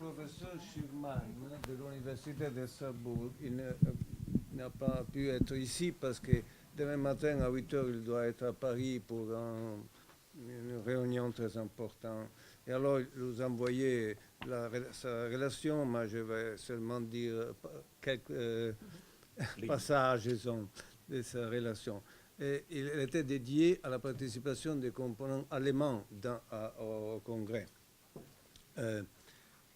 professeur Schirman de l'Université de Strasbourg, n'a pas pu être ici parce que demain matin à 8 heures, il doit être à Paris pour une réunion très importante. Et alors, il nous a envoyé sa relation, mais je vais seulement dire quelques passages de sa relation. Et il était dédié à la participation des composants allemands au Congrès.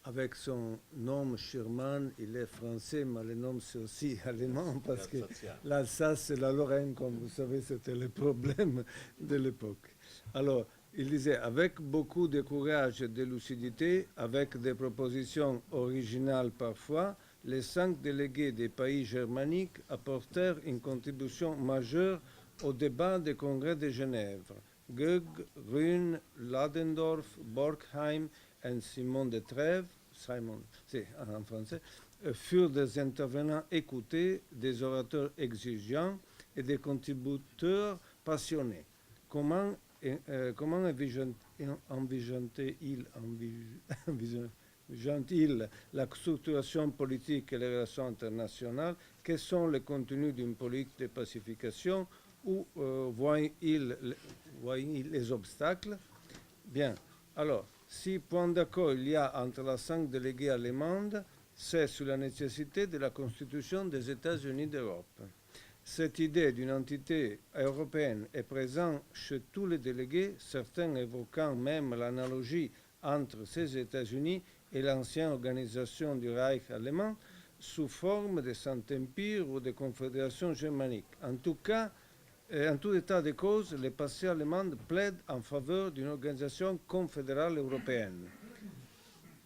Avec son nom Schirman, il est français, mais le nom c'est aussi allemand parce que l'Alsace et la Lorraine, comme vous savez, c'était le problème de l'époque. Alors, il disait, avec beaucoup de courage et de lucidité, avec des propositions originales parfois, les 5 délégués des pays germaniques apportèrent une contribution majeure au débat des congrès de Genève. Goegg, Grün, Ladendorf, Borkheim et Simon de Trèves, c'est en français, furent des intervenants écoutés, des orateurs exigeants et des contributeurs passionnés. Comment envisageant-il la structuration politique et les relations internationales? Quels sont les contenus d'une politique de pacification? Où voit-il les obstacles? Bien, alors, si point d'accord il y a entre les 5 délégués allemandes, c'est sur la nécessité de la constitution des États-Unis d'Europe. Cette idée d'une entité européenne est présente chez tous les délégués, certains évoquant même l'analogie entre ces États-Unis et l'ancienne organisation du Reich allemand sous forme de Saint-Empire ou de confédération germanique. En tout cas, en tout état de cause, les passés allemands plaident en faveur d'une organisation confédérale européenne.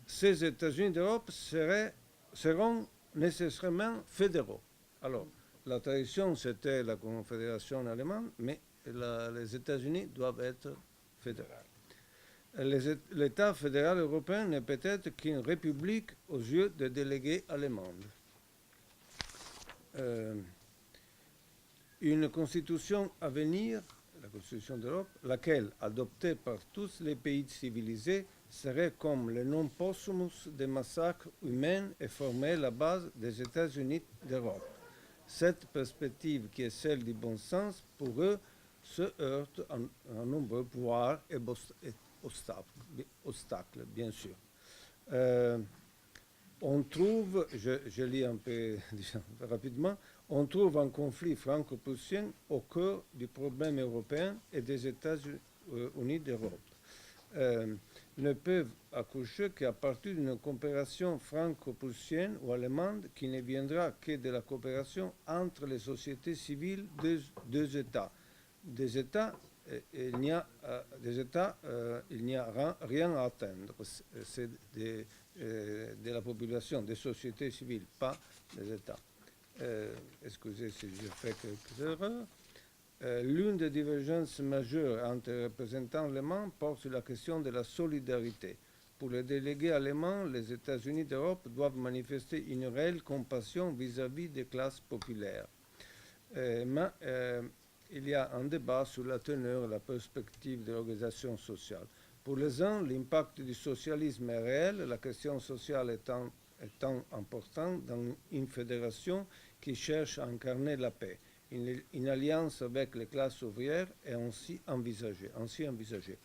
Ces États-Unis d'Europe seront nécessairement fédéraux. Alors, la tradition, c'était la confédération allemande, mais les États-Unis doivent être fédéraux. L'État fédéral européen n'est peut-être qu'une république aux yeux des délégués allemands. Une constitution à venir, la constitution d'Europe, laquelle, adoptée par tous les pays civilisés, serait comme le nom posthumous des massacres humains et formerait la base des États-Unis d'Europe. Cette perspective, qui est celle du bon sens, pour eux, se heurte à nombreux pouvoirs et obstacles, bien sûr. On trouve, je lis un peu rapidement, on trouve un conflit franco-prussien au cœur du problème européen et des États-Unis d'Europe. Ne peuvent accoucher qu'à partir d'une coopération franco-prussienne ou allemande qui ne viendra que de la coopération entre les sociétés civiles des deux États. Des États, il n'y a rien à attendre. C'est de la population, des sociétés civiles, pas des États. Excusez si je fais quelques erreurs. L'une des divergences majeures entre les représentants allemands porte sur la question de la solidarité. Pour les délégués allemands, les États-Unis d'Europe doivent manifester une réelle compassion vis-à-vis des classes populaires. Mais il y a un débat sur la teneur et la perspective de l'organisation sociale. Pour les uns, l'impact du socialisme est réel, la question sociale étant importante dans une fédération qui cherche à incarner la paix. Une alliance avec les classes ouvrières est ainsi envisagée.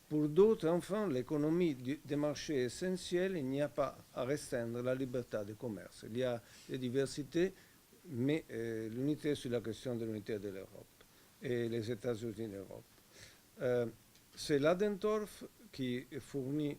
Pour d'autres, enfin, l'économie des marchés est essentielle. Il n'y a pas à restreindre la liberté de commerce. Il y a des diversités, mais l'unité sur la question de l'unité de l'Europe et les États-Unis d'Europe. C'est Ladendorf qui fournit,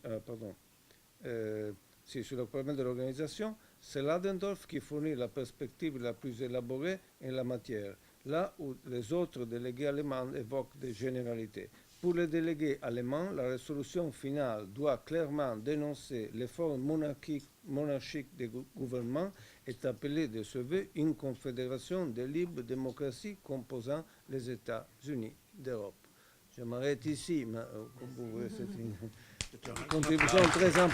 sur le problème de l'organisation, c'est Ladendorf qui fournit la perspective la plus élaborée en la matière, là où les autres délégués allemands évoquent des généralités. Pour les délégués allemands, la résolution finale doit clairement dénoncer l'effort monarchique des gouvernements et appeler de ce vœu une confédération de libres démocraties composant les États-Unis d'Europe. Je m'arrête ici, mais comme vous voyez, c'est une contribution très importante.